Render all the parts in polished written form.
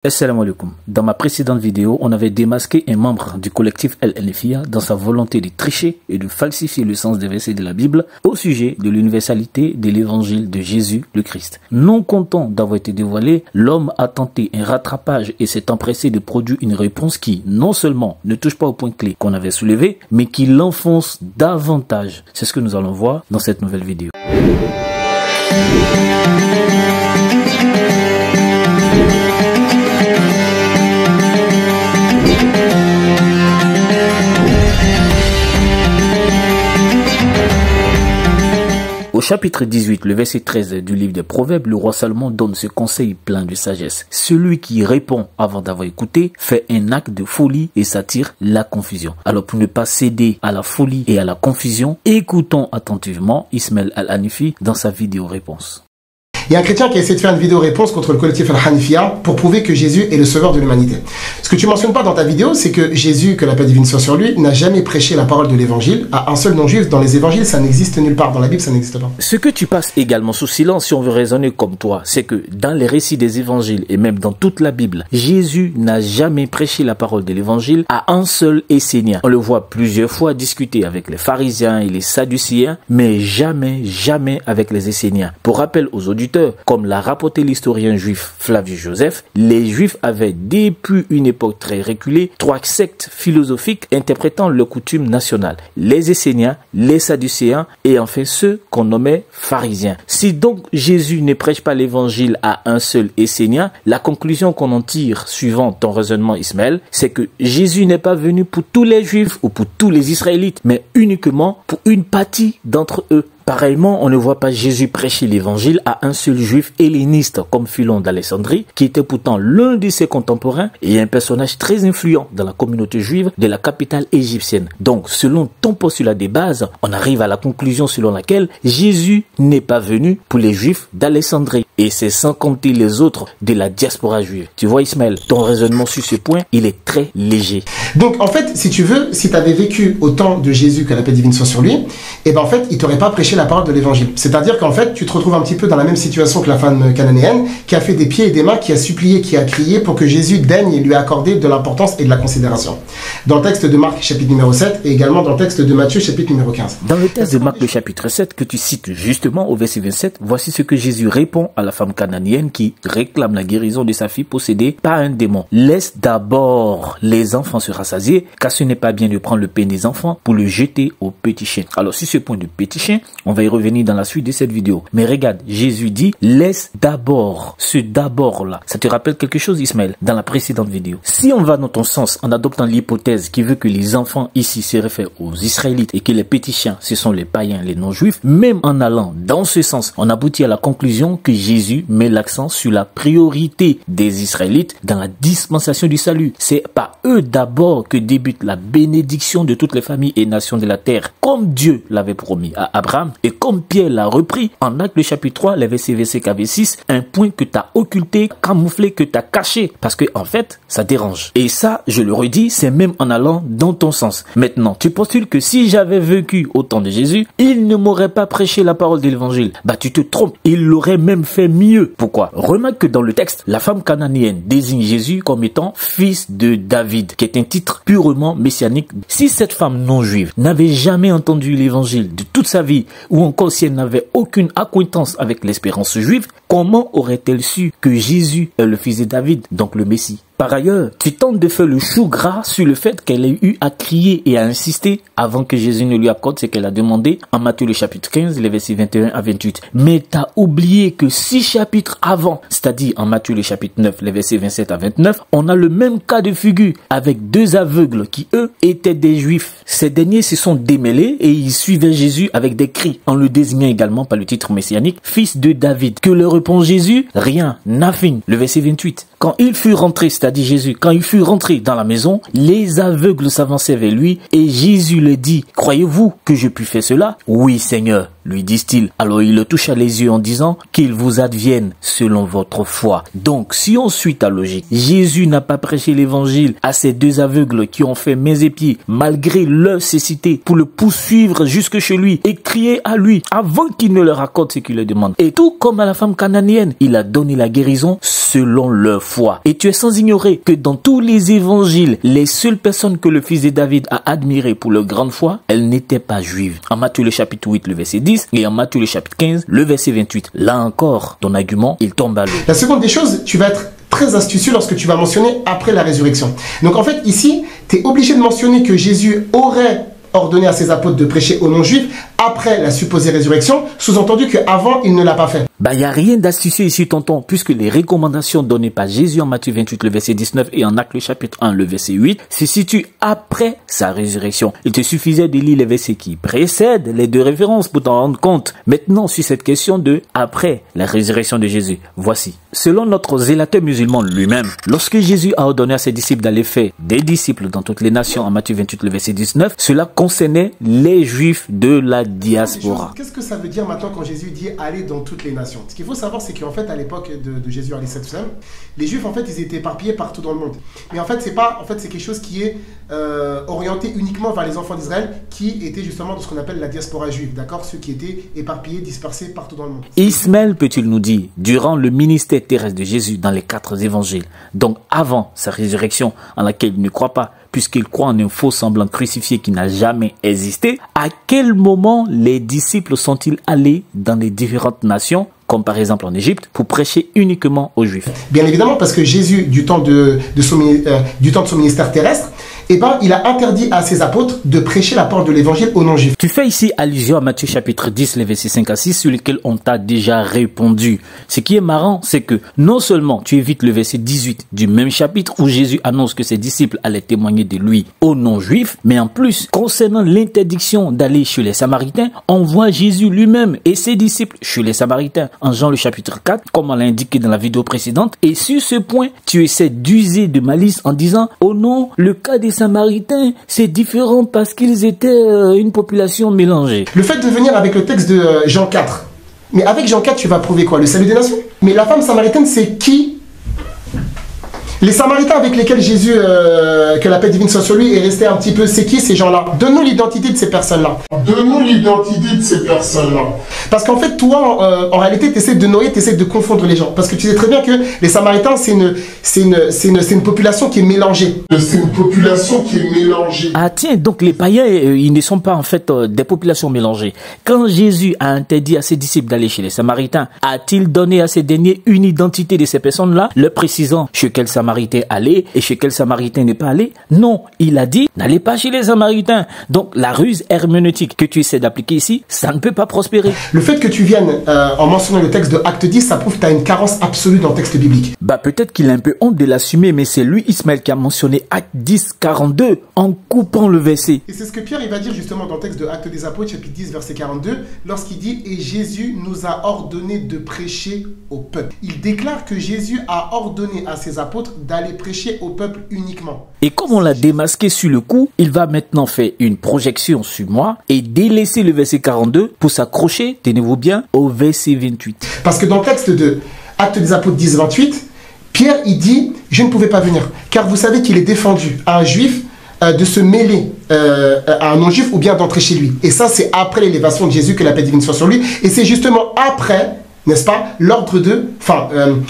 Assalamu alaikum. Dans ma précédente vidéo, on avait démasqué un membre du collectif Al-Hanifiyya dans sa volonté de tricher et de falsifier le sens des versets de la Bible au sujet de l'universalité de l'évangile de Jésus le Christ. Non content d'avoir été dévoilé, l'homme a tenté un rattrapage et s'est empressé de produire une réponse qui, non seulement ne touche pas au point clé qu'on avait soulevé, mais qui l'enfonce davantage. C'est ce que nous allons voir dans cette nouvelle vidéo. Au chapitre 18, le verset 13 du livre des Proverbes, le roi Salomon donne ce conseil plein de sagesse. Celui qui répond avant d'avoir écouté fait un acte de folie et s'attire la confusion. Alors pour ne pas céder à la folie et à la confusion, écoutons attentivement Ismaël Al-Hanifi dans sa vidéo réponse. Il y a un chrétien qui a essayé de faire une vidéo réponse contre le collectif Al-Hanifiyya pour prouver que Jésus est le sauveur de l'humanité. Ce que tu mentionnes pas dans ta vidéo, c'est que Jésus, que la paix divine soit sur lui, n'a jamais prêché la parole de l'évangile à un seul non-juif. Dans les évangiles, ça n'existe nulle part. Dans la Bible, ça n'existe pas. Ce que tu passes également sous silence, si on veut raisonner comme toi, c'est que dans les récits des évangiles et même dans toute la Bible, Jésus n'a jamais prêché la parole de l'évangile à un seul essénien. On le voit plusieurs fois discuter avec les pharisiens et les sadducéens, mais jamais avec les esséniens. Pour rappel aux auditeurs, comme l'a rapporté l'historien juif Flavius Joseph, les juifs avaient depuis une époque très reculée 3 sectes philosophiques interprétant leurs coutumes nationales: les esséniens, les sadducéens et enfin ceux qu'on nommait pharisiens. Si donc Jésus ne prêche pas l'évangile à un seul essénien, la conclusion qu'on en tire, suivant ton raisonnement Ismaël, c'est que Jésus n'est pas venu pour tous les juifs ou pour tous les israélites, mais uniquement pour une partie d'entre eux. Pareillement, on ne voit pas Jésus prêcher l'évangile à un seul juif helléniste comme Philon d'Alexandrie, qui était pourtant l'un de ses contemporains et un personnage très influent dans la communauté juive de la capitale égyptienne. Donc, selon ton postulat de base, on arrive à la conclusion selon laquelle Jésus n'est pas venu pour les juifs d'Alexandrie. Et c'est sans compter les autres de la diaspora juive. Tu vois Ismaël, ton raisonnement sur ce point, il est très léger. Donc en fait, si tu veux, si tu avais vécu au temps de Jésus, que la paix divine soit sur lui, et ben en fait, il t'aurait pas prêché la parole de l'évangile. C'est-à-dire qu'en fait, tu te retrouves un petit peu dans la même situation que la femme cananéenne, qui a fait des pieds et des mains, qui a supplié, qui a crié pour que Jésus daigne et lui accorder de l'importance et de la considération. Dans le texte de Marc, chapitre numéro 7, et également dans le texte de Matthieu, chapitre numéro 15. Dans le texte de Marc, le chapitre 7, que tu cites justement au verset 27, voici ce que Jésus répond à la femme cananéenne qui réclame la guérison de sa fille possédée par un démon. Laisse d'abord les enfants se rassasier, car ce n'est pas bien de prendre le pain des enfants pour le jeter aux petits chiens. Alors, sur ce point de petits chiens, on va y revenir dans la suite de cette vidéo. Mais regarde, Jésus dit, laisse d'abord. Ce d'abord-là, ça te rappelle quelque chose, Ismaël, dans la précédente vidéo. Si on va dans ton sens, en adoptant l'hypothèse qui veut que les enfants ici se réfèrent aux Israélites et que les petits chiens, ce sont les païens, les non-juifs, même en allant dans ce sens, on aboutit à la conclusion que Jésus met l'accent sur la priorité des Israélites dans la dispensation du salut. C'est par eux d'abord que débute la bénédiction de toutes les familles et nations de la terre, comme Dieu l'avait promis à Abraham et comme Pierre l'a repris en Actes le chapitre 3, les versets 6, un point que tu as occulté, camouflé, que tu as caché, parce que en fait, ça dérange. Et ça, je le redis, c'est même en allant dans ton sens. Maintenant, tu postules que si j'avais vécu au temps de Jésus, il ne m'aurait pas prêché la parole de l'évangile. Bah, tu te trompes. Il l'aurait même fait mieux. Pourquoi? Remarque que dans le texte, la femme cananéenne désigne Jésus comme étant fils de David, qui est un titre purement messianique. Si cette femme non juive n'avait jamais entendu l'évangile de toute sa vie, ou encore si elle n'avait aucune acquaintance avec l'espérance juive, comment aurait-elle su que Jésus est le fils de David, donc le Messie? Par ailleurs, tu tentes de faire le chou gras sur le fait qu'elle ait eu à crier et à insister avant que Jésus ne lui accorde ce qu'elle a demandé en Matthieu le chapitre 15, les versets 21 à 28. Mais t'as oublié que 6 chapitres avant, c'est-à-dire en Matthieu le chapitre 9, les versets 27 à 29, on a le même cas de figure avec 2 aveugles qui, eux, étaient des juifs. Ces derniers se sont démêlés et ils suivaient Jésus avec des cris, en le désignant également par le titre messianique, fils de David. Que leur répond Jésus? Rien, nothing. Le verset 28. Quand il fut rentré, c'est-à-dire Jésus, quand il fut rentré dans la maison, les aveugles s'avançaient vers lui et Jésus leur dit, « Croyez-vous que je puis faire cela ?»« Oui, Seigneur. » lui disent-ils. Alors il le toucha les yeux en disant, « Qu'il vous advienne selon votre foi. » Donc, si on suit ta logique, Jésus n'a pas prêché l'évangile à ces 2 aveugles qui ont fait mains et pieds, malgré leur cécité, pour le poursuivre jusque chez lui et crier à lui avant qu'il ne leur accorde ce qu'il leur demande. Et tout comme à la femme cananéenne, il a donné la guérison selon leur foi. Et tu es sans ignorer que dans tous les évangiles, les seules personnes que le fils de David a admirées pour leur grande foi, elles n'étaient pas juives. En Matthieu le chapitre 8, le verset 10 et en Matthieu le chapitre 15, le verset 28. Là encore, ton argument, il tombe à l'eau. La seconde des choses, tu vas être très astucieux lorsque tu vas mentionner après la résurrection. Donc en fait, ici, tu es obligé de mentionner que Jésus aurait ordonné à ses apôtres de prêcher aux non-juifs après la supposée résurrection, sous-entendu qu'avant, il ne l'a pas fait. Il n'y a rien d'astucieux ici, tonton, puisque les recommandations données par Jésus en Matthieu 28, le verset 19 et en Actes le chapitre 1, le verset 8, se situent après sa résurrection. Il te suffisait de lire les versets qui précèdent les deux références pour t'en rendre compte. Maintenant, sur cette question de après la résurrection de Jésus, voici. Selon notre zélateur musulman lui-même, lorsque Jésus a ordonné à ses disciples d'aller faire des disciples dans toutes les nations en Matthieu 28, le verset 19, cela concernait les juifs de la diaspora. Qu'est-ce que ça veut dire maintenant quand Jésus dit aller dans toutes les nations? Ce qu'il faut savoir, c'est qu'en fait, à l'époque de Jésus, les Juifs, en fait, ils étaient éparpillés partout dans le monde. Mais en fait, c'est quelque chose qui est orienté uniquement vers les enfants d'Israël, qui étaient justement dans ce qu'on appelle la diaspora juive, d'accord? Ceux qui étaient éparpillés, dispersés partout dans le monde. Ismaël peut-il nous dire, durant le ministère terrestre de Jésus dans les 4 évangiles, donc avant sa résurrection, en laquelle il ne croit pas, puisqu'il croit en un faux semblant crucifié qui n'a jamais existé, à quel moment les disciples sont-ils allés dans les différentes nations, comme par exemple en Égypte, pour prêcher uniquement aux Juifs? Bien évidemment, parce que Jésus, du temps de son ministère terrestre, il a interdit à ses apôtres de prêcher la parole de l'évangile aux non-juifs. Tu fais ici allusion à Matthieu chapitre 10, les versets 5 à 6, sur lesquels on t'a déjà répondu. Ce qui est marrant, c'est que non seulement tu évites le verset 18 du même chapitre où Jésus annonce que ses disciples allaient témoigner de lui aux non-juifs, mais en plus, concernant l'interdiction d'aller chez les Samaritains, on voit Jésus lui-même et ses disciples chez les Samaritains en Jean le chapitre 4, comme on l'a indiqué dans la vidéo précédente. Et sur ce point, tu essaies d'user de malice en disant « Oh non, le cas des Samaritains, c'est différent parce qu'ils étaient une population mélangée. » Le fait de venir avec le texte de Jean 4, mais avec Jean 4, tu vas prouver quoi? Le salut des nations? Mais la femme samaritaine, c'est qui? Les Samaritains avec lesquels Jésus, que la paix divine soit sur lui, est resté un petit peu, c'est qui ces gens-là? Donne-nous l'identité de ces personnes-là. Donne-nous l'identité de ces personnes-là. Parce qu'en fait, toi, en réalité, tu essaies de noyer, tu essaies de confondre les gens. Parce que tu sais très bien que les Samaritains, c'est une population qui est mélangée. C'est une population qui est mélangée. Ah tiens, donc les païens, ils ne sont pas en fait des populations mélangées. Quand Jésus a interdit à ses disciples d'aller chez les Samaritains, a-t-il donné à ces derniers une identité de ces personnes-là, leur précisant chez quels Samaritains aller et chez quel Samaritain n'est pas allé? Non, il a dit n'allez pas chez les Samaritains. Donc la ruse herméneutique que tu essaies d'appliquer ici, ça ne peut pas prospérer. Le fait que tu viennes en mentionnant le texte de Acte 10, ça prouve que tu as une carence absolue dans le texte biblique. Peut-être qu'il a un peu honte de l'assumer, mais c'est lui, Ismaël, qui a mentionné Acte 10, 42 en coupant le verset. Et c'est ce que Pierre il va dire justement dans le texte de Acte des Apôtres, chapitre 10, verset 42, lorsqu'il dit « Et Jésus nous a ordonné de prêcher au peuple ». Il déclare que Jésus a ordonné à ses apôtres d'aller prêcher au peuple uniquement. Et comme on l'a démasqué sur le coup, il va maintenant faire une projection sur moi et délaisser le verset 42 pour s'accrocher, tenez-vous bien, au verset 28. Parce que dans le texte de Actes des Apôtres 10, 28, Pierre il dit « Je ne pouvais pas venir, car vous savez qu'il est défendu à un juif de se mêler à un non-juif ou bien d'entrer chez lui. » Et ça, c'est après l'élévation de Jésus, que la paix divine soit sur lui. Et c'est justement après, n'est-ce pas, l'ordre de,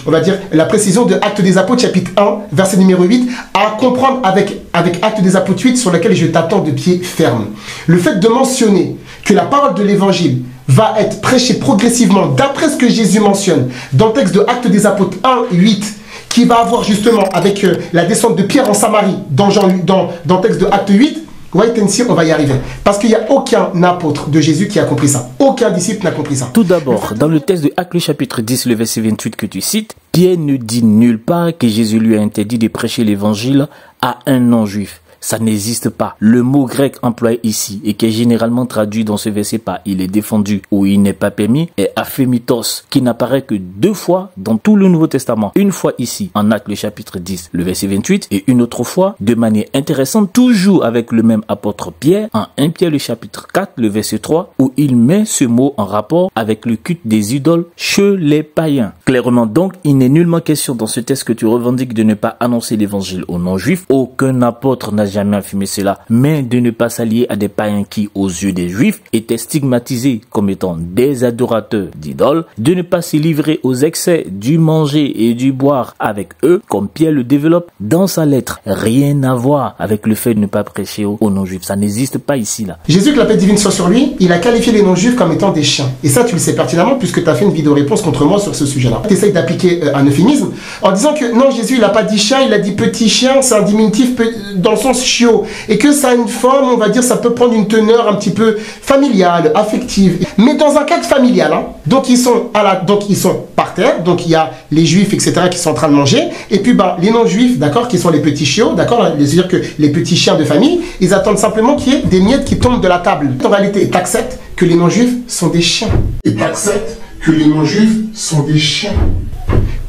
on va dire, la précision de Actes des Apôtres, chapitre 1, verset numéro 8, à comprendre avec Actes des Apôtres 8, sur lequel je t'attends de pied ferme. Le fait de mentionner que la parole de l'évangile va être prêchée progressivement, d'après ce que Jésus mentionne, dans le texte de Actes des Apôtres 1, 8, qui va avoir justement avec la descente de Pierre en Samarie, dans le texte de Actes 8, wait and see, on va y arriver. Parce qu'il n'y a aucun apôtre de Jésus qui a compris ça. Aucun disciple n'a compris ça. Tout d'abord, dans le texte de Actes chapitre 10, le verset 28 que tu cites, Pierre ne dit nulle part que Jésus lui a interdit de prêcher l'évangile à un non-juif. Ça n'existe pas. Le mot grec employé ici et qui est généralement traduit dans ce verset par « il est défendu » ou « il n'est pas permis » est aphémitos, qui n'apparaît que 2 fois dans tout le Nouveau Testament. Une fois ici, en Actes le chapitre 10, le verset 28, et une autre fois, de manière intéressante, toujours avec le même apôtre Pierre, en 1 Pierre le chapitre 4, le verset 3, où il met ce mot en rapport avec le culte des idoles chez les païens. Clairement donc, il n'est nullement question dans ce texte que tu revendiques de ne pas annoncer l'évangile aux non-juifs. Aucun apôtre n'a jamais affirmé cela, mais de ne pas s'allier à des païens qui, aux yeux des Juifs, étaient stigmatisés comme étant des adorateurs d'idoles, de ne pas se livrer aux excès du manger et du boire avec eux, comme Pierre le développe dans sa lettre. Rien à voir avec le fait de ne pas prêcher aux non-juifs. Ça n'existe pas ici, là. Jésus, que la paix divine soit sur lui, il a qualifié les non-juifs comme étant des chiens. Et ça, tu le sais pertinemment puisque tu as fait une vidéo réponse contre moi sur ce sujet-là. Tu essayes d'appliquer un euphémisme en disant que non, Jésus, il n'a pas dit chien, il a dit petit chien, c'est un diminutif dans le sens chiot. Et que ça a une forme, on va dire, ça peut prendre une teneur un petit peu familiale, affective. Mais dans un cadre familial, hein, donc ils sont par terre, donc il y a les juifs, etc., qui sont en train de manger, et puis les non-juifs, d'accord, qui sont les petits chiots, d'accord, c'est-à-dire que les petits chiens de famille, ils attendent simplement qu'il y ait des miettes qui tombent de la table. En réalité, tu acceptes que les non-juifs sont des chiens. Et tu acceptes que les non-juifs sont des chiens.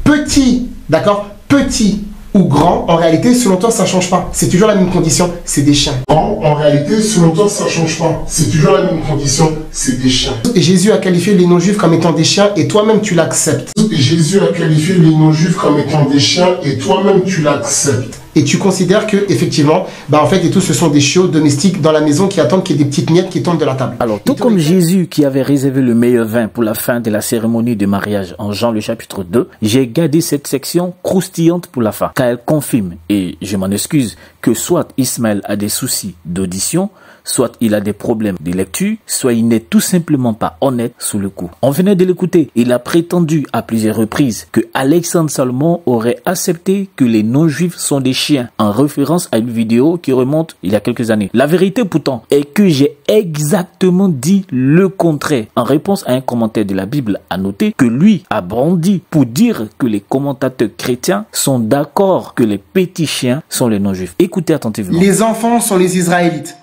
Petit, d'accord, petit ou grand, en réalité, selon toi, ça change pas. C'est toujours la même condition, c'est des chiens. En réalité, selon toi, ça change pas. C'est toujours la même condition, c'est des chiens. Et Jésus a qualifié les non-juifs comme étant des chiens, et toi-même, tu l'acceptes. Et Jésus a qualifié les non-juifs comme étant des chiens, et toi-même, tu l'acceptes. Et tu considères que effectivement, en fait, et tous ce sont des chiots domestiques dans la maison qui attendent qu'il y ait des petites miettes qui tombent de la table. Alors, tout comme Jésus qui avait réservé le meilleur vin pour la fin de la cérémonie de mariage en Jean le chapitre 2, j'ai gardé cette section croustillante pour la fin, car elle confirme, et je m'en excuse, que soit Ismaël a des soucis d'audition, soit il a des problèmes de lecture, soit il n'est tout simplement pas honnête sous le coup. On venait de l'écouter. Il a prétendu à plusieurs reprises que Alexandre Salomon aurait accepté que les non-juifs sont des chiens, en référence à une vidéo qui remonte il y a quelques années. La vérité pourtant est que j'ai exactement dit le contraire. En réponse à un commentaire de la Bible, à noter que lui a brandi pour dire que les commentateurs chrétiens sont d'accord que les petits chiens sont les non-juifs. Écoutez attentivement. Les enfants sont les Israélites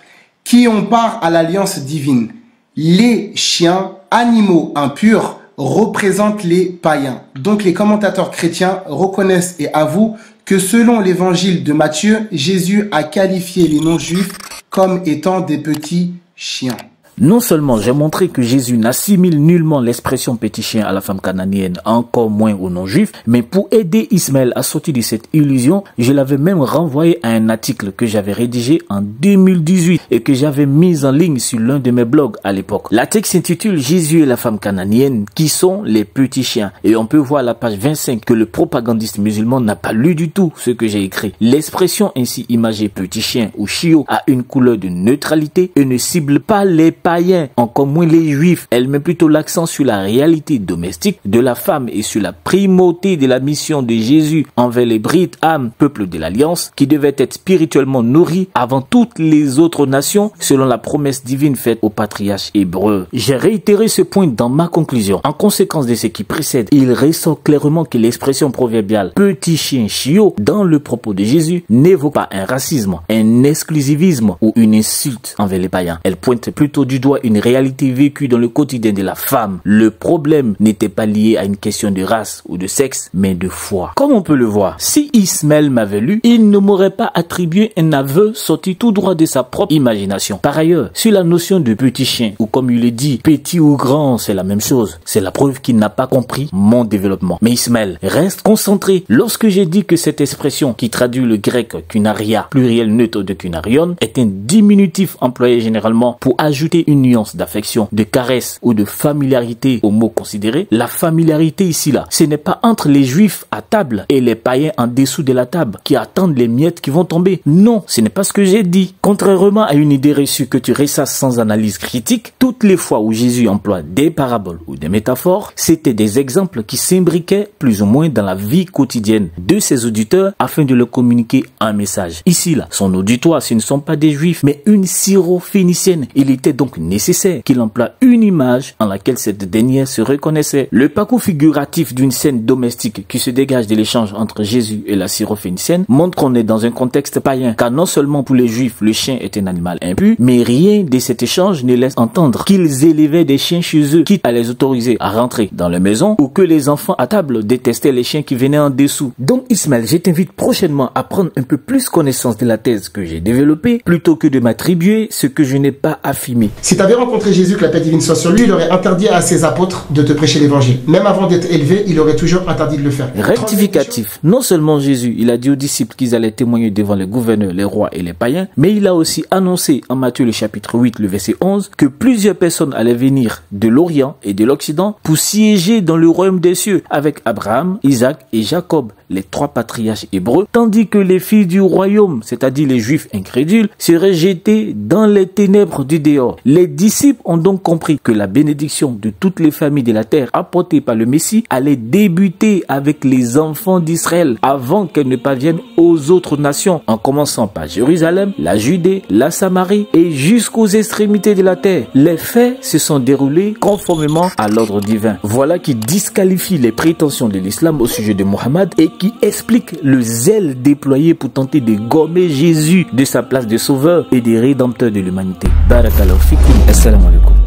qui ont part à l'alliance divine. Les chiens, animaux impurs, représentent les païens. Donc les commentateurs chrétiens reconnaissent et avouent que selon l'évangile de Matthieu, Jésus a qualifié les non-juifs comme étant des petits chiens. Non seulement j'ai montré que Jésus n'assimile nullement l'expression petit chien à la femme cananéenne, encore moins aux non-juifs, mais pour aider Ismaël à sortir de cette illusion, je l'avais même renvoyé à un article que j'avais rédigé en 2018 et que j'avais mis en ligne sur l'un de mes blogs à l'époque. L'article s'intitule Jésus et la femme cananéenne, qui sont les petits chiens. Et on peut voir à la page 25 que le propagandiste musulman n'a pas lu du tout ce que j'ai écrit. L'expression ainsi imagée petit chien ou chiot a une couleur de neutralité et ne cible pas les païens, encore moins les juifs. Elle met plutôt l'accent sur la réalité domestique de la femme et sur la primauté de la mission de Jésus envers les Brit âmes, peuple de l'Alliance, qui devaient être spirituellement nourris avant toutes les autres nations, selon la promesse divine faite au patriarche hébreu. J'ai réitéré ce point dans ma conclusion. En conséquence de ce qui précède, il ressort clairement que l'expression proverbiale petit chien chiot dans le propos de Jésus n'évoque pas un racisme, un exclusivisme ou une insulte envers les païens. Elle pointe plutôt du doigt une réalité vécue dans le quotidien de la femme. Le problème n'était pas lié à une question de race ou de sexe, mais de foi. Comme on peut le voir, si Ismaël m'avait lu, il ne m'aurait pas attribué un aveu sorti tout droit de sa propre imagination. Par ailleurs, sur la notion de petit chien, ou comme il est dit, petit ou grand, c'est la même chose. C'est la preuve qu'il n'a pas compris mon développement. Mais Ismaël reste concentré. Lorsque j'ai dit que cette expression, qui traduit le grec kunaria, pluriel neutre de kunarion, est un diminutif employé généralement pour ajouter une nuance d'affection, de caresse ou de familiarité au mot considéré, la familiarité ici là, ce n'est pas entre les juifs à table et les païens en dessous de la table qui attendent les miettes qui vont tomber. Non, ce n'est pas ce que j'ai dit. Contrairement à une idée reçue que tu ressasses sans analyse critique, toutes les fois où Jésus emploie des paraboles ou des métaphores, c'était des exemples qui s'imbriquaient plus ou moins dans la vie quotidienne de ses auditeurs afin de leur communiquer un message. Ici là, son auditoire, ce ne sont pas des juifs, mais une syrophénicienne. Il était donc nécessaire qu'il emploie une image en laquelle cette dernière se reconnaissait. Le parcours figuratif d'une scène domestique qui se dégage de l'échange entre Jésus et la syrophénicienne montre qu'on est dans un contexte païen, car non seulement pour les juifs le chien est un animal impur, mais rien de cet échange ne laisse entendre qu'ils élevaient des chiens chez eux, quitte à les autoriser à rentrer dans leur maison, ou que les enfants à table détestaient les chiens qui venaient en dessous. Donc Ismaël, je t'invite prochainement à prendre un peu plus connaissance de la thèse que j'ai développée, plutôt que de m'attribuer ce que je n'ai pas affirmé. Si tu avais rencontré Jésus, que la paix divine soit sur lui, il aurait interdit à ses apôtres de te prêcher l'évangile. Même avant d'être élevé, il aurait toujours interdit de le faire. Rectificatif. Non seulement Jésus, il a dit aux disciples qu'ils allaient témoigner devant les gouverneurs, les rois et les païens, mais il a aussi annoncé en Matthieu le chapitre 8, le verset 11, que plusieurs personnes allaient venir de l'Orient et de l'Occident pour siéger dans le royaume des cieux avec Abraham, Isaac et Jacob, les 3 patriarches hébreux, tandis que les filles du royaume, c'est-à-dire les juifs incrédules, seraient jetés dans les ténèbres du dehors. Les disciples ont donc compris que la bénédiction de toutes les familles de la terre apportée par le Messie allait débuter avec les enfants d'Israël avant qu'elle ne parvienne aux autres nations, en commençant par Jérusalem, la Judée, la Samarie et jusqu'aux extrémités de la terre. Les faits se sont déroulés conformément à l'ordre divin. Voilà qui disqualifie les prétentions de l'islam au sujet de Mohammed et qui explique le zèle déployé pour tenter de gommer Jésus de sa place de sauveur et de rédempteur de l'humanité. Barakallahu fikum. Assalamu alaikum.